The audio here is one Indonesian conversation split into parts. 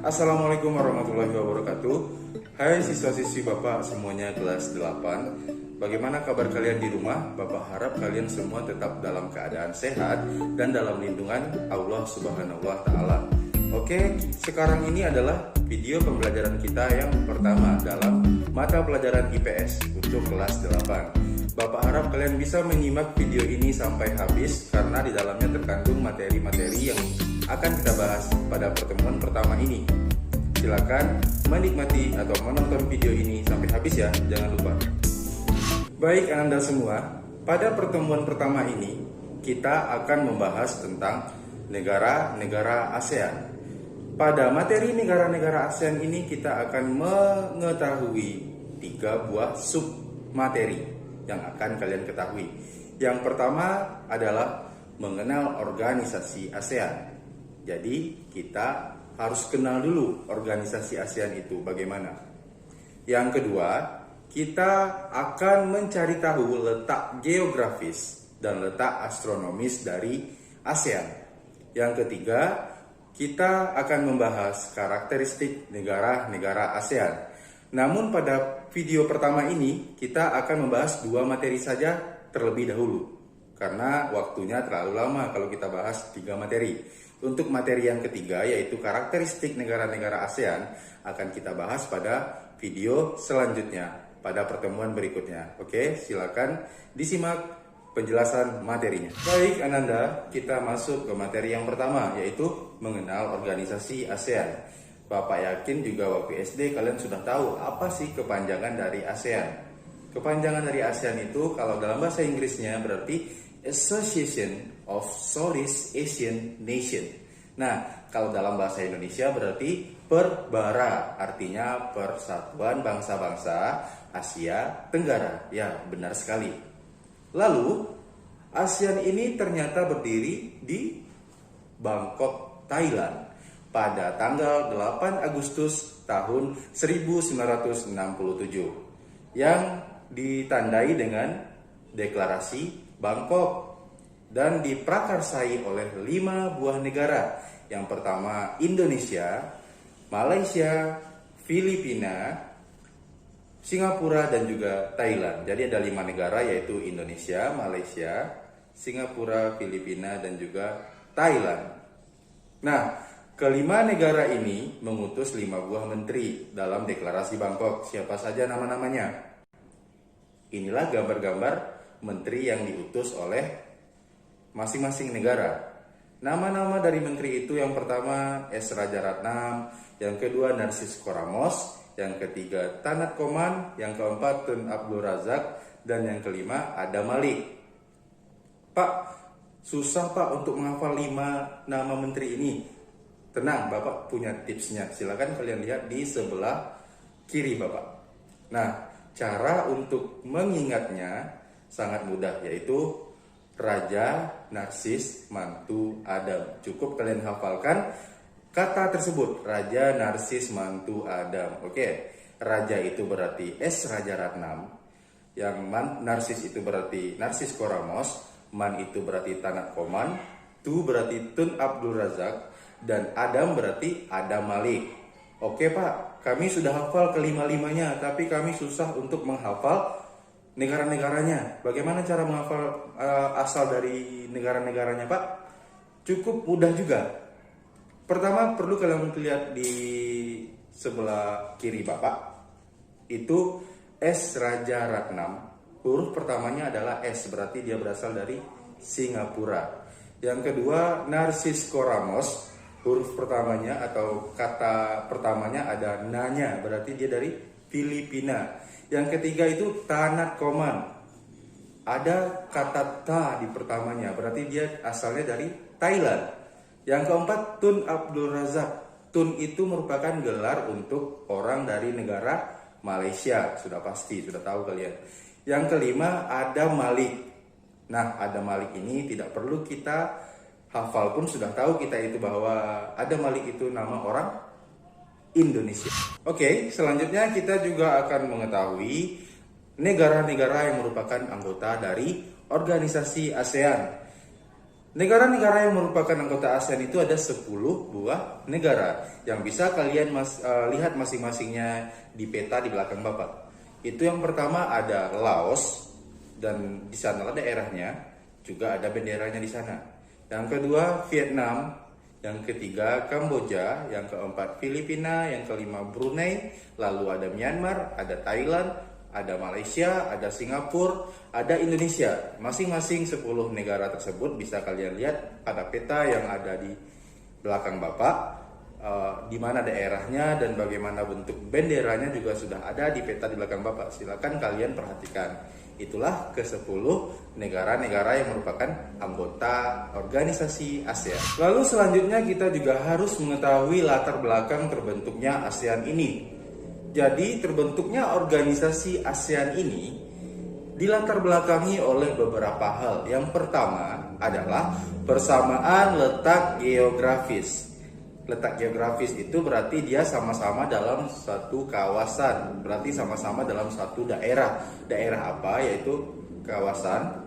Assalamualaikum warahmatullahi wabarakatuh. Hai siswa-siswi Bapak semuanya kelas 8. Bagaimana kabar kalian di rumah? Bapak harap kalian semua tetap dalam keadaan sehat dan dalam lindungan Allah Subhanahu wa taala. Oke, sekarang ini adalah video pembelajaran kita yang pertama dalam mata pelajaran IPS untuk kelas 8. Bapak harap kalian bisa menyimak video ini sampai habis karena di dalamnya terkandung materi-materi yang akan kita bahas pada pertemuan pertama ini. Silakan menikmati atau menonton video ini sampai habis ya, jangan lupa. Baik Anda semua, pada pertemuan pertama ini kita akan membahas tentang negara-negara ASEAN. Pada materi negara-negara ASEAN ini kita akan mengetahui 3 buah sub materi yang akan kalian ketahui. Yang pertama adalah mengenal organisasi ASEAN. Jadi kita harus kenal dulu organisasi ASEAN itu bagaimana. Yang kedua, kita akan mencari tahu letak geografis dan letak astronomis dari ASEAN. Yang ketiga, kita akan membahas karakteristik negara-negara ASEAN. Namun pada video pertama ini kita akan membahas 2 materi saja terlebih dahulu karena waktunya terlalu lama kalau kita bahas 3 materi. Untuk materi yang ketiga yaitu karakteristik negara-negara ASEAN akan kita bahas pada video selanjutnya pada pertemuan berikutnya. Oke, silakan disimak penjelasan materinya. Baik Ananda, kita masuk ke materi yang pertama yaitu mengenal organisasi ASEAN. Bapak yakin juga waktu SD kalian sudah tahu apa sih kepanjangan dari ASEAN. Kepanjangan dari ASEAN itu kalau dalam bahasa Inggrisnya berarti Association of Southeast Asian Nation. Nah, kalau dalam bahasa Indonesia berarti Perbara, artinya Persatuan Bangsa-Bangsa Asia Tenggara. Ya, benar sekali. Lalu, ASEAN ini ternyata berdiri di Bangkok, Thailand pada tanggal 8 Agustus tahun 1967 yang ditandai dengan Deklarasi Bangkok dan diprakarsai oleh 5 buah negara. Yang pertama Indonesia, Malaysia, Filipina, Singapura dan juga Thailand. Jadi ada 5 negara yaitu Indonesia, Malaysia, Singapura, Filipina dan juga Thailand. Nah, kelima negara ini mengutus 5 buah menteri dalam deklarasi Bangkok. Siapa saja nama-namanya? Inilah gambar-gambar menteri yang diutus oleh masing-masing negara. Nama-nama dari menteri itu yang pertama S. Rajaratnam, yang kedua Narsis Koramos, yang ketiga Tanat Koman, yang keempat Tun Abdul Razak, dan yang kelima Adam Malik. Pak, susah Pak untuk menghafal 5 nama menteri ini. Tenang, Bapak punya tipsnya. Silakan kalian lihat di sebelah kiri Bapak. Nah, cara untuk mengingatnya sangat mudah, yaitu Raja, Narsis, Mantu, Adam. Cukup kalian hafalkan kata tersebut, Raja, Narsis, Mantu, Adam. Oke, Raja itu berarti S. Rajaratnam, yang Narsis itu berarti Narsis Koramos, Man itu berarti Tanat Koman, Tu berarti Tun Abdul Razak, dan Adam berarti Adam Malik. Oke Pak, kami sudah hafal kelima-limanya, tapi kami susah untuk menghafal negara-negaranya. Bagaimana cara menghafal asal dari negara-negaranya Pak? Cukup mudah juga. Pertama perlu kalian lihat di sebelah kiri Bapak. Itu S. Rajaratnam. Huruf pertamanya adalah S, berarti dia berasal dari Singapura. Yang kedua Narsis Koramos. Huruf pertamanya atau kata pertamanya ada nanya, berarti dia dari Filipina. Yang ketiga itu Tanat Koman. Ada kata ta di pertamanya, berarti dia asalnya dari Thailand. Yang keempat Tun Abdul Razak. Tun itu merupakan gelar untuk orang dari negara Malaysia. Sudah pasti, sudah tahu kalian. Yang kelima Adam Malik. Nah, Adam Malik ini tidak perlu kita hafal pun sudah tahu kita itu bahwa Adam Malik itu nama orang Indonesia. Oke, selanjutnya kita juga akan mengetahui negara-negara yang merupakan anggota dari organisasi ASEAN. Negara-negara yang merupakan anggota ASEAN itu ada 10 buah negara yang bisa kalian lihat masing-masingnya di peta di belakang Bapak. Itu yang pertama ada Laos, dan di sana ada daerahnya, juga ada benderanya di sana. Yang kedua Vietnam, yang ketiga Kamboja, yang keempat Filipina, yang kelima Brunei, lalu ada Myanmar, ada Thailand, ada Malaysia, ada Singapura, ada Indonesia. Masing-masing 10 negara tersebut bisa kalian lihat pada peta yang ada di belakang Bapak. Di mana daerahnya dan bagaimana bentuk benderanya juga sudah ada di peta di belakang Bapak. Silakan kalian perhatikan. Itulah ke-10 negara-negara yang merupakan anggota organisasi ASEAN. Lalu selanjutnya kita juga harus mengetahui latar belakang terbentuknya ASEAN ini. Jadi terbentuknya organisasi ASEAN ini dilatar belakangi oleh beberapa hal. Yang pertama adalah persamaan letak geografis. Letak geografis itu berarti dia sama-sama dalam satu kawasan, berarti sama-sama dalam satu daerah. Daerah apa? Yaitu kawasan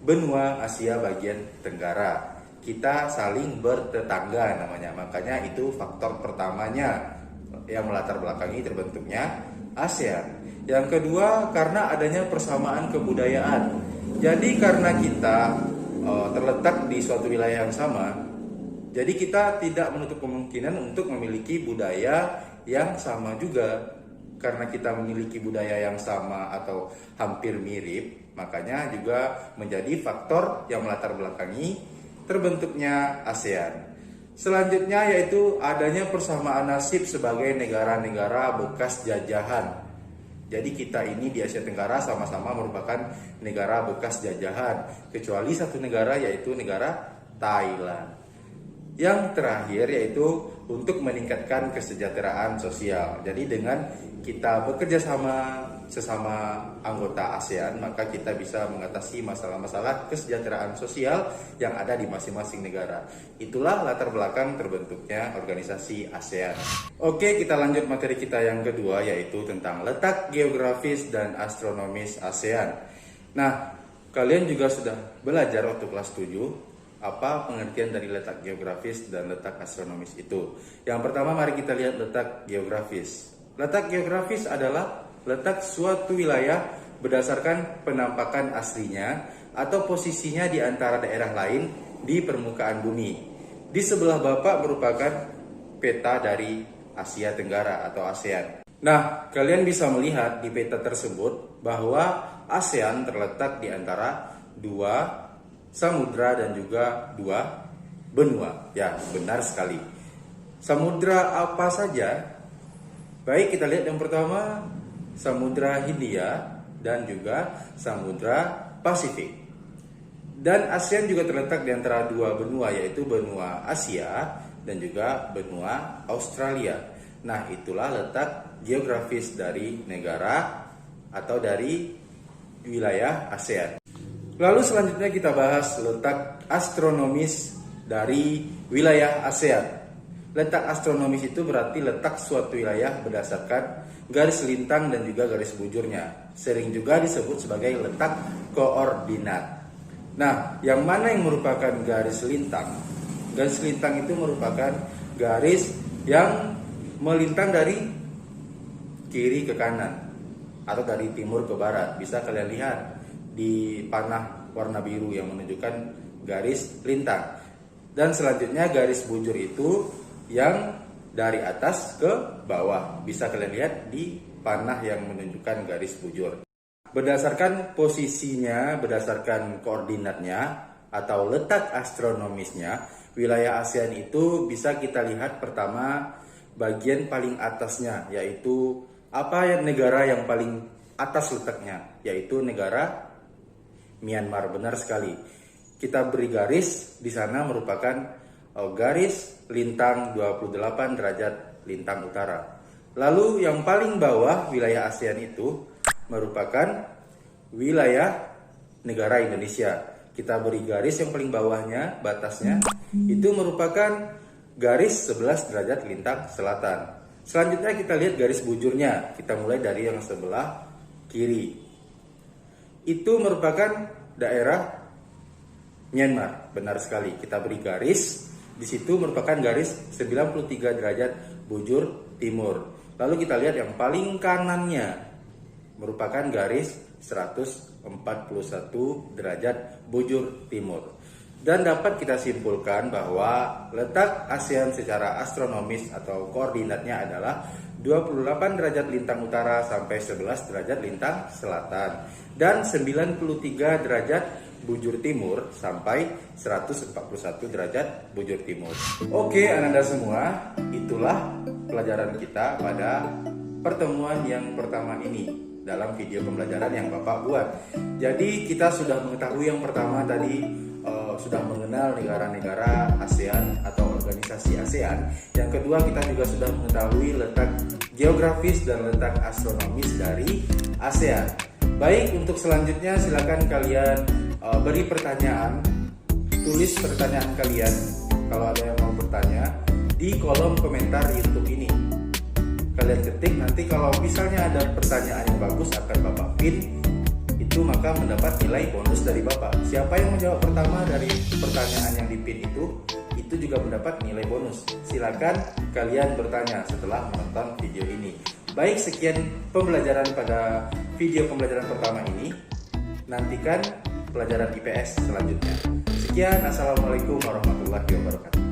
benua Asia bagian Tenggara. Kita saling bertetangga namanya, makanya itu faktor pertamanya yang melatar belakangi terbentuknya ASEAN. Yang kedua, karena adanya persamaan kebudayaan. Jadi karena kita terletak di suatu wilayah yang sama, jadi kita tidak menutup kemungkinan untuk memiliki budaya yang sama juga. Karena kita memiliki budaya yang sama atau hampir mirip, makanya juga menjadi faktor yang melatar belakangi terbentuknya ASEAN. Selanjutnya yaitu adanya persamaan nasib sebagai negara-negara bekas jajahan. Jadi kita ini di Asia Tenggara sama-sama merupakan negara bekas jajahan, kecuali satu negara yaitu negara Thailand. Yang terakhir yaitu untuk meningkatkan kesejahteraan sosial. Jadi dengan kita bekerja sama sesama anggota ASEAN, maka kita bisa mengatasi masalah-masalah kesejahteraan sosial yang ada di masing-masing negara. Itulah latar belakang terbentuknya organisasi ASEAN. Oke, kita lanjut materi kita yang kedua, yaitu tentang letak geografis dan astronomis ASEAN. Nah, kalian juga sudah belajar waktu kelas 7 apa pengertian dari letak geografis dan letak astronomis itu. Yang pertama, mari kita lihat letak geografis. Letak geografis adalah letak suatu wilayah berdasarkan penampakan aslinya atau posisinya di antara daerah lain di permukaan bumi. Di sebelah Bapak merupakan peta dari Asia Tenggara atau ASEAN. Nah, kalian bisa melihat di peta tersebut bahwa ASEAN terletak di antara dua samudra dan juga dua benua. Ya, benar sekali. Samudra apa saja? Baik, kita lihat yang pertama, Samudra Hindia dan juga Samudra Pasifik. Dan ASEAN juga terletak di antara dua benua, yaitu benua Asia dan juga benua Australia. Nah, itulah letak geografis dari negara atau dari wilayah ASEAN. Lalu selanjutnya kita bahas letak astronomis dari wilayah ASEAN. Letak astronomis itu berarti letak suatu wilayah berdasarkan garis lintang dan juga garis bujurnya. Sering juga disebut sebagai letak koordinat. Nah, yang mana yang merupakan garis lintang? Garis lintang itu merupakan garis yang melintang dari kiri ke kanan atau dari timur ke barat. Bisa kalian lihat di panah warna biru yang menunjukkan garis lintang. Dan selanjutnya garis bujur itu yang dari atas ke bawah. Bisa kalian lihat di panah yang menunjukkan garis bujur. Berdasarkan posisinya, berdasarkan koordinatnya atau letak astronomisnya, wilayah ASEAN itu bisa kita lihat pertama bagian paling atasnya, yaitu negara yang paling atas letaknya, yaitu negara Myanmar. Benar sekali. Kita beri garis di sana merupakan garis lintang 28 derajat lintang utara. Lalu yang paling bawah wilayah ASEAN itu merupakan wilayah negara Indonesia. Kita beri garis yang paling bawahnya, batasnya itu merupakan garis 11 derajat lintang selatan. Selanjutnya kita lihat garis bujurnya. Kita mulai dari yang sebelah kiri. Itu merupakan daerah Myanmar. Benar sekali, kita beri garis. Di situ merupakan garis 93 derajat bujur timur. Lalu kita lihat yang paling kanannya merupakan garis 141 derajat bujur timur. Dan dapat kita simpulkan bahwa letak ASEAN secara astronomis atau koordinatnya adalah 28 derajat lintang utara sampai 11 derajat lintang selatan dan 93 derajat bujur timur sampai 141 derajat bujur timur. Oke, Ananda semua, itulah pelajaran kita pada pertemuan yang pertama ini dalam video pembelajaran yang Bapak buat. Jadi kita sudah mengetahui yang pertama tadi, sudah mengenal negara-negara ASEAN atau organisasi ASEAN. Yang kedua, kita juga sudah mengetahui letak geografis dan letak astronomis dari ASEAN. Baik, untuk selanjutnya silakan kalian beri pertanyaan, tulis pertanyaan kalian kalau ada yang mau bertanya di kolom komentar YouTube ini. Kalian ketik, nanti kalau misalnya ada pertanyaan yang bagus akan Bapak pin itu, maka mendapat nilai bonus dari Bapak. Siapa yang menjawab pertama dari pertanyaan yang dipin itu juga mendapat nilai bonus. Silakan kalian bertanya setelah menonton video ini. Baik, sekian pembelajaran pada video pembelajaran pertama ini. Nantikan pelajaran IPS selanjutnya. Sekian, assalamualaikum warahmatullahi wabarakatuh.